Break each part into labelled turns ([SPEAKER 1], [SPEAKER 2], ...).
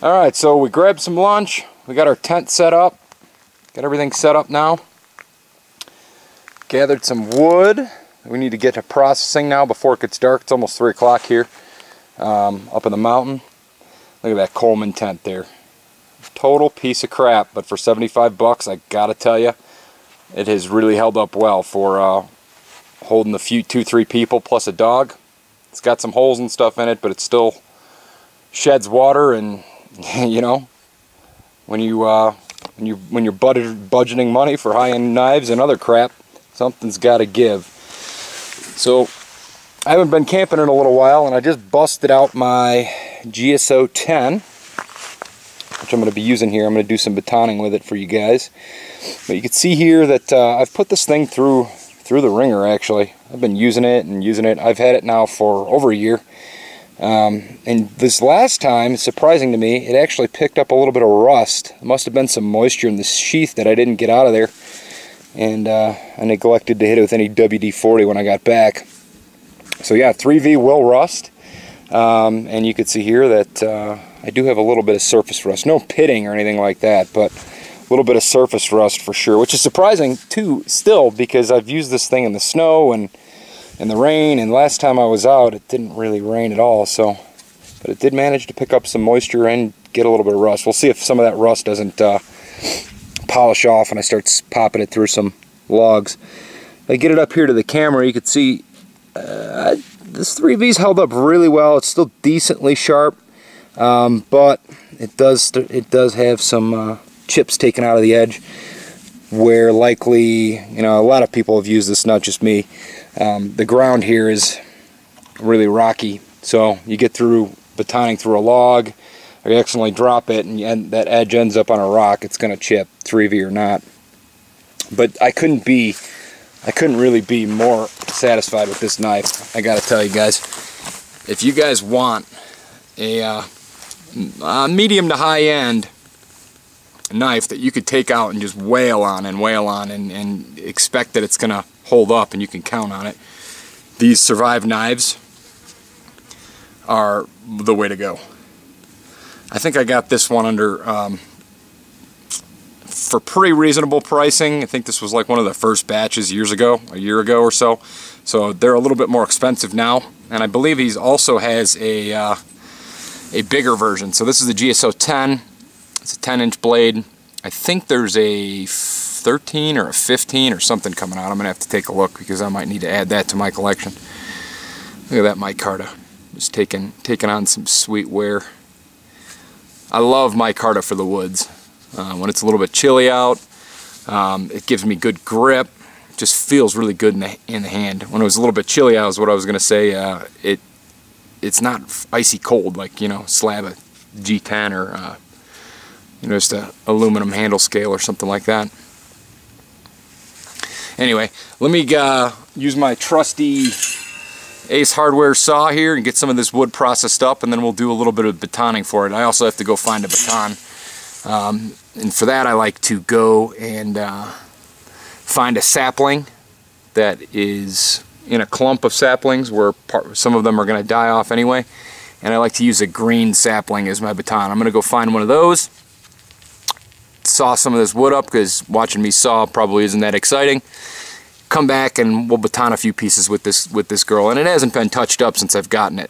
[SPEAKER 1] Alright, so we grabbed some lunch, we got our tent set up, got everything set up now. Gathered some wood. We need to get to processing now before it gets dark. It's almost 3 o'clock here up in the mountain. Look at that Coleman tent there. Total piece of crap, but for 75 bucks, I gotta tell you, it has really held up well for holding a few, 2-3 people plus a dog. It's got some holes and stuff in it, but it still sheds water, and you know, when you're budgeting money for high-end knives and other crap, something's got to give. So I haven't been camping in a little while, and I just busted out my GSO 10, which I'm going to be using here. I'm going to do some batoning with it for you guys. But you can see here that I've put this thing through the ringer. Actually, I've been using it and using it. I've had it now for over a year. And this last time, surprising to me, it actually picked up a little bit of rust. There must have been some moisture in the sheath that I didn't get out of there, and I neglected to hit it with any WD-40 when I got back. So yeah, 3V will rust, and you can see here that I do have a little bit of surface rust. No pitting or anything like that, but a little bit of surface rust for sure, which is surprising too still, because I've used this thing in the snow and in the rain, and last time I was out it didn't really rain at all, so but it did manage to pick up some moisture and get a little bit of rust. We'll see if some of that rust doesn't polish off and I start popping it through some logs. If I get it up here to the camera, you can see this 3V's held up really well. It's still decently sharp, but it does have some chips taken out of the edge, where likely, you know, a lot of people have used this, not just me. The ground here is really rocky, so you get through batoning through a log, or you accidentally drop it and that edge ends up on a rock, it's going to chip, 3V or not. But I couldn't really be more satisfied with this knife. I gotta tell you guys, if you guys want a medium to high end knife that you could take out and just wail on and expect that it's gonna hold up and you can count on it, these Survive knives are the way to go. I think I got this one under for pretty reasonable pricing. I think this was like one of the first batches years ago, a year ago or so. So they're a little bit more expensive now, and I believe he also has a bigger version. So this is the GSO 10. It's a 10-inch blade. I think there's a 13 or a 15 or something coming out. I'm gonna have to take a look because I might need to add that to my collection. Look at that micarta, just taking on some sweet wear. I love micarta for the woods. When it's a little bit chilly out, it gives me good grip. It just feels really good in the hand. When it was a little bit chilly out is what I was gonna say. It's not icy cold like, you know, slab of G10 or you know, just a aluminum handle scale or something like that. Anyway, let me use my trusty Ace Hardware saw here and get some of this wood processed up, and then we'll do a little bit of batoning for it. I also have to go find a baton, and for that I like to go and find a sapling that is in a clump of saplings where some of them are going to die off anyway, and I like to use a green sapling as my baton. I'm going to go find one of those, saw some of this wood up, because watching me saw probably isn't that exciting. Come back and we'll baton a few pieces with this girl, and it hasn't been touched up since I've gotten it.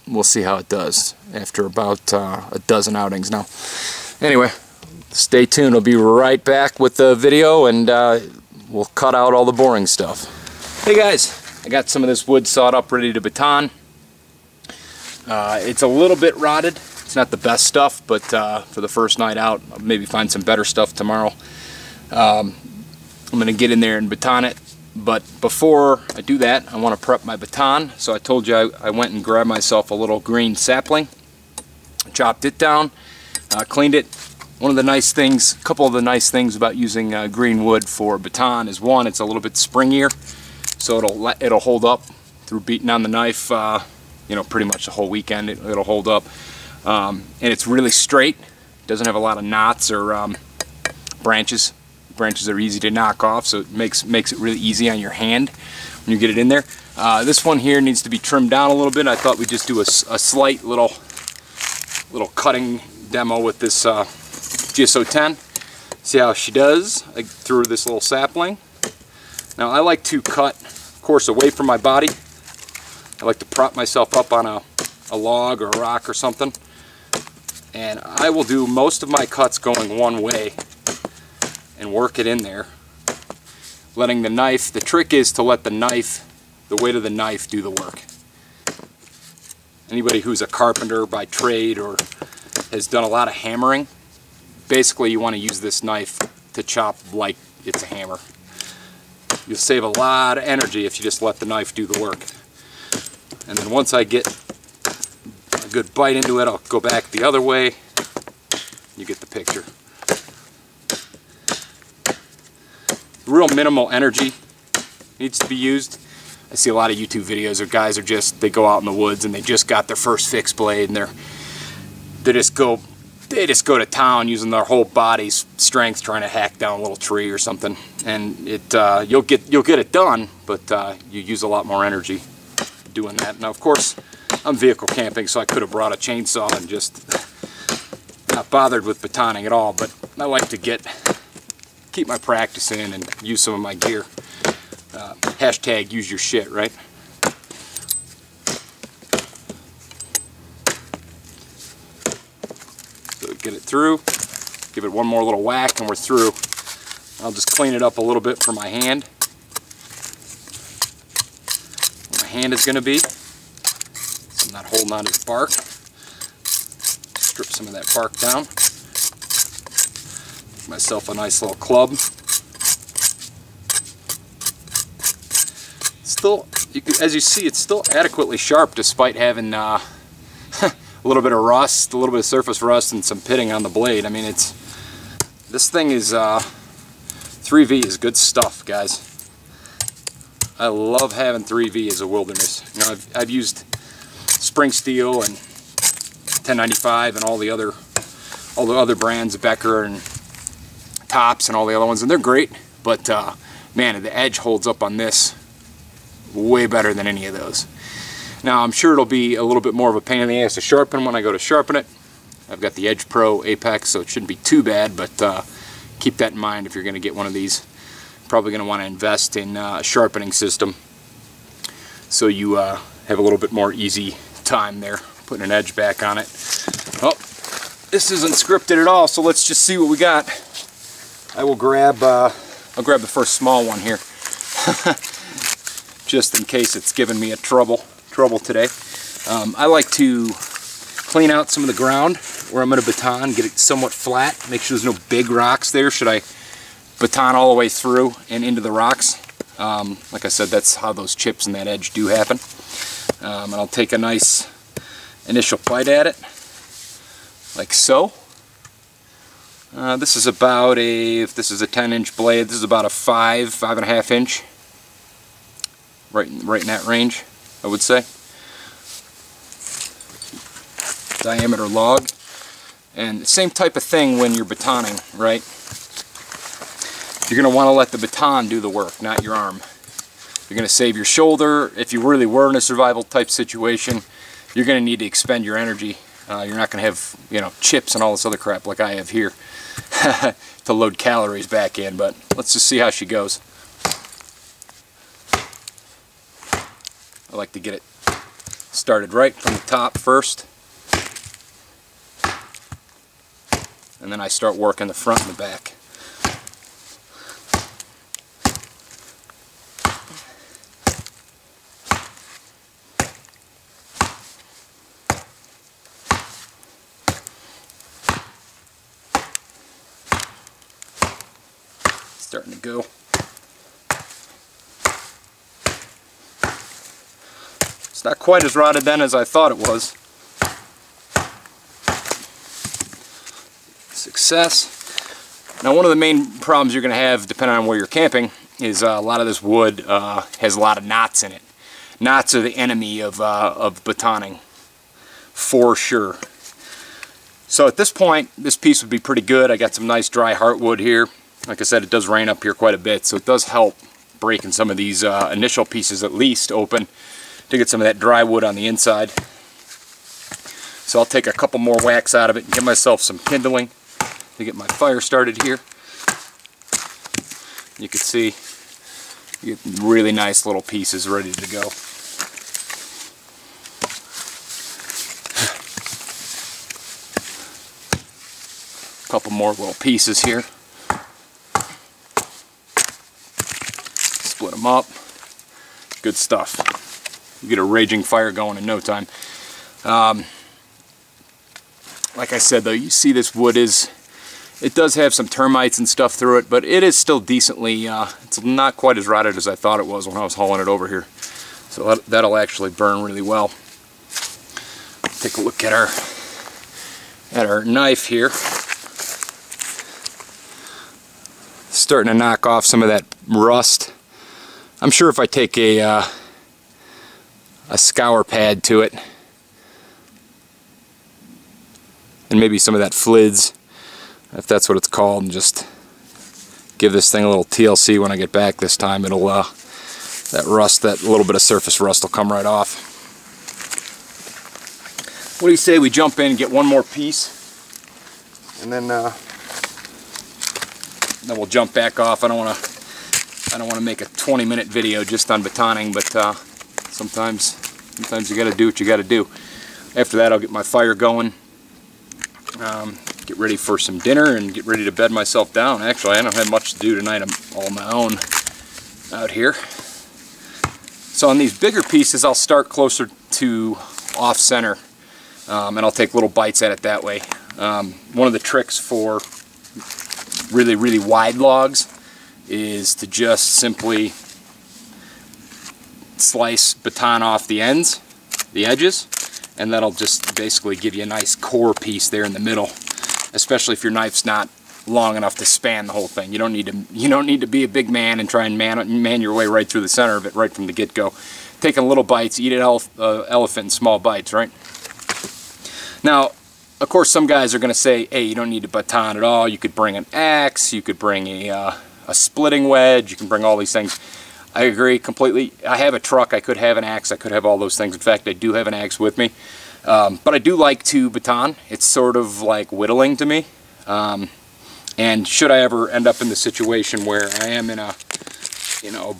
[SPEAKER 1] We'll see how it does after about a dozen outings now. Anyway, stay tuned. I'll be right back with the video, and we'll cut out all the boring stuff. Hey guys, I got some of this wood sawed up, ready to baton. It's a little bit rotted. It's not the best stuff, but for the first night out, I'll maybe find some better stuff tomorrow. I'm going to get in there and baton it. But before I do that, I want to prep my baton. So I told you I went and grabbed myself a little green sapling, chopped it down, cleaned it. One of the nice things, a couple of the nice things about using green wood for baton is, one, it's a little bit springier, so it'll hold up through beating on the knife. You know, pretty much the whole weekend it'll hold up, and it's really straight. It doesn't have a lot of knots or branches. Branches are easy to knock off, so it makes it really easy on your hand when you get it in there. This one here needs to be trimmed down a little bit. I thought we'd just do a slight little little cutting demo with this GSO 10. See how she does. I threw this little sapling. Now I like to cut, of course, away from my body. I like to prop myself up on a log or a rock or something. And I will do most of my cuts going one way and work it in there. Letting the knife, the trick is to let the knife, the weight of the knife do the work. Anybody who's a carpenter by trade or has done a lot of hammering, basically you want to use this knife to chop like it's a hammer. You'll save a lot of energy if you just let the knife do the work. And then once I get a good bite into it, I'll go back the other way. You get the picture. Real minimal energy needs to be used. I see a lot of YouTube videos where guys are just, they go out in the woods and they just got their first fixed blade and they just go to town using their whole body's strength trying to hack down a little tree or something. And you'll get it done, but you use a lot more energy doing that. Now of course I'm vehicle camping, so I could have brought a chainsaw and just not bothered with batoning at all, but I like to keep my practice in and use some of my gear. Hashtag use your shit, right? So get it through, give it one more little whack and we're through. I'll just clean it up a little bit for my hand. Where my hand is going to be, so I'm not holding on to the bark. Strip some of that bark down. Give myself a nice little club. Still, as you see, it's still adequately sharp despite having a little bit of rust, a little bit of surface rust, and some pitting on the blade. I mean, this thing is 3V is good stuff, guys. I love having 3V as a wilderness. You know, I've used spring steel and 1095 and all the other brands, Becker and Tops and all the other ones, and they're great. But man, the edge holds up on this way better than any of those. Now I'm sure it'll be a little bit more of a pain in the ass to sharpen when I go to sharpen it. I've got the Edge Pro Apex, so it shouldn't be too bad, but keep that in mind if you're going to get one of these. Probably going to want to invest in a sharpening system so you have a little bit more easy time there putting an edge back on it. Oh, this isn't scripted at all, so let's just see what we got. I'll grab the first small one here. Just in case it's giving me a trouble today. I like to clean out some of the ground where I'm going to baton, get it somewhat flat, make sure there's no big rocks there. Should I baton all the way through and into the rocks? Like I said, that's how those chips and that edge do happen. And I'll take a nice initial bite at it, like so. This is about if this is a 10-inch blade, this is about a 5.5 inch. Right in that range, I would say. Diameter log. And the same type of thing when you're batoning, right? You're going to want to let the baton do the work, not your arm. You're going to save your shoulder. If you really were in a survival type situation, you're going to need to expend your energy. You're not going to have, you know, chips and all this other crap like I have here to load calories back in. But let's just see how she goes. I like to get it started right from the top first, and then I start working the front and the back. Starting to go. It's not quite as rotted then as I thought it was. Success. Now one of the main problems you're going to have, depending on where you're camping, is a lot of this wood has a lot of knots in it. Knots are the enemy of batoning, for sure. So at this point, this piece would be pretty good. I got some nice dry heartwood here. Like I said, it does rain up here quite a bit, so it does help breaking some of these initial pieces at least open to get some of that dry wood on the inside. So I'll take a couple more whacks out of it and give myself some kindling to get my fire started here. You can see you get really nice little pieces ready to go. Couple more little pieces here. Split them up. Good stuff. You get a raging fire going in no time. Like I said though, you see this wood it does have some termites and stuff through it, but it is still decently, it's not quite as rotted as I thought it was when I was hauling it over here. So that'll actually burn really well. Take a look at our knife here. Starting to knock off some of that rust. I'm sure if I take a scour pad to it and maybe some of that flids, if that's what it's called, and just give this thing a little TLC when I get back this time, it'll that little bit of surface rust will come right off. What do you say we jump in and get one more piece, and then we'll jump back off. I don't want to make a 20-minute video just on batoning, but sometimes you got to do what you got to do. After that, I'll get my fire going, get ready for some dinner, and get ready to bed myself down. Actually, I don't have much to do tonight. I'm all on my own out here. So on these bigger pieces, I'll start closer to off-center, and I'll take little bites at it that way. One of the tricks for really, really wide logs is to just simply slice baton off the ends, the edges, and that'll just basically give you a nice core piece there in the middle, especially if your knife's not long enough to span the whole thing. You don't need to be a big man and try and man your way right through the center of it right from the get-go. Taking little bites, eat an elephant in small bites, right? Now, of course, some guys are going to say, hey, you don't need to baton at all. You could bring an axe, you could bring a splitting wedge, you can bring all these things. I agree completely. I have a truck, I could have an axe, I could have all those things. In fact, I do have an axe with me. But I do like to baton. It's sort of like whittling to me. And should I ever end up in the situation where I am in a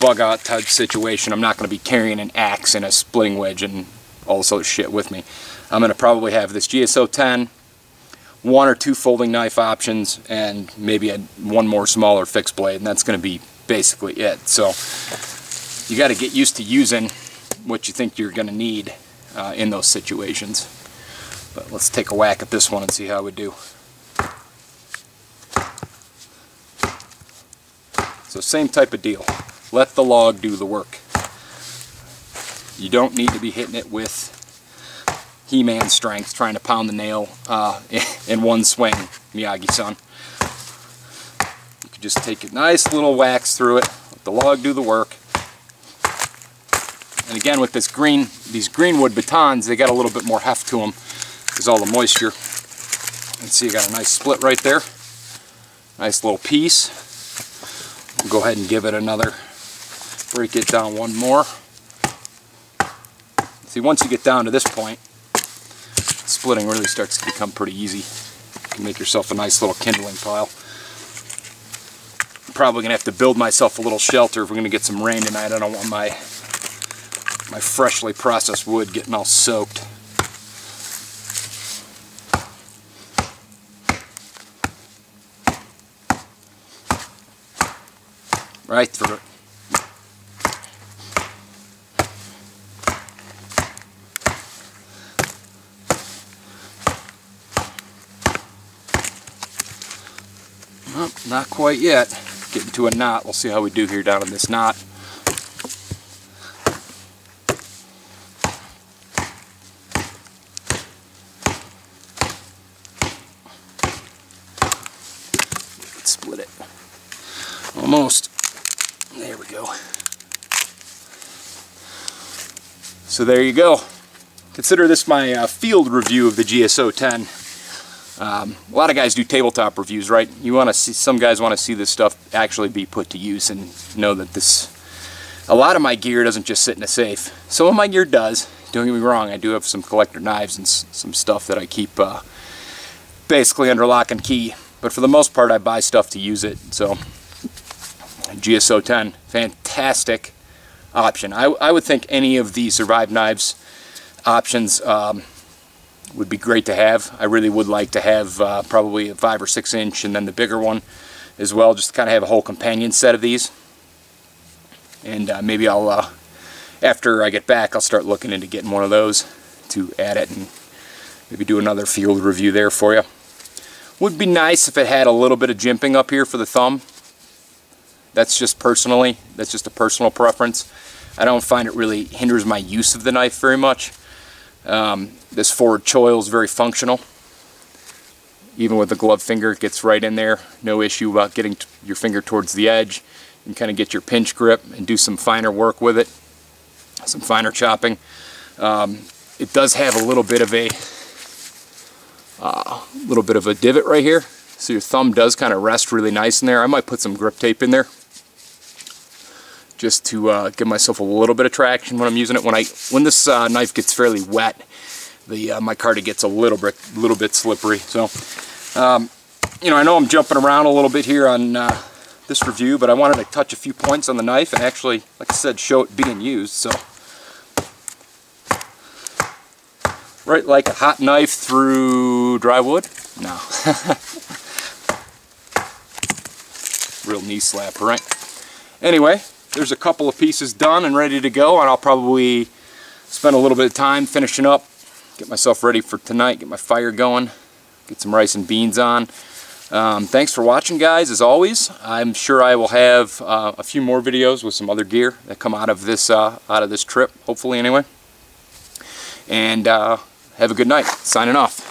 [SPEAKER 1] bug-out type situation, I'm not going to be carrying an axe and a splitting wedge and all this other shit with me. I'm going to probably have this GSO 10, one or two folding knife options, and maybe one more smaller fixed blade, and that's going to be basically it. So you got to get used to using what you think you're going to need in those situations. But let's take a whack at this one and see how we do. So same type of deal. Let the log do the work. You don't need to be hitting it with He-Man strength, trying to pound the nail in one swing, Miyagi-san. You can just take a nice little whacks through it, let the log do the work. And again, with these greenwood batons, they got a little bit more heft to them because all the moisture. You can see you got a nice split right there. Nice little piece. We'll go ahead and give it another, break it down one more. See, once you get down to this point, splitting really starts to become pretty easy. You can make yourself a nice little kindling pile. I'm probably going to have to build myself a little shelter if we're going to get some rain tonight. I don't want my freshly processed wood getting all soaked. Right through it. Well, not quite yet. Getting to a knot. We'll see how we do here down in this knot. Split it. Almost. There we go. So there you go. Consider this my field review of the GSO 10. A lot of guys do tabletop reviews, right? You want to see, some guys want to see this stuff actually be put to use and know that a lot of my gear doesn't just sit in a safe. Some of my gear does. don't get me wrong, I do have some collector knives and some stuff that I keep basically under lock and key. But for the most part, I buy stuff to use it. So GSO 10, fantastic option. I would think any of the Survive Knives options would be great to have. I really would like to have probably a 5 or 6 inch and then the bigger one as well, just to kind of have a whole companion set of these. And maybe I'll, after I get back, I'll start looking into getting one of those to add it and maybe do another field review there for you. Would be nice if it had a little bit of jimping up here for the thumb. That's just personally, that's just a personal preference. I don't find it really hinders my use of the knife very much. This forward choil is very functional. Even with the glove finger, it gets right in there. No issue about getting your finger towards the edge. You can kind of get your pinch grip and do some finer work with it, some finer chopping. It does have a little bit of a divot right here, so your thumb does kind of rest really nice in there. I might put some grip tape in there just to give myself a little bit of traction when I'm using it. When this knife gets fairly wet, the micarta gets a little bit slippery. So you know, I know I'm jumping around a little bit here on this review, but I wanted to touch a few points on the knife and actually, like I said, show it being used. So right, like a hot knife through dry wood? No. Real knee slapper, right? Anyway, there's a couple of pieces done and ready to go, and I'll probably spend a little bit of time finishing up, get myself ready for tonight, get my fire going, get some rice and beans on. Thanks for watching, guys, as always. I'm sure I will have a few more videos with some other gear that come out of this trip, hopefully anyway. And have a good night. Signing off.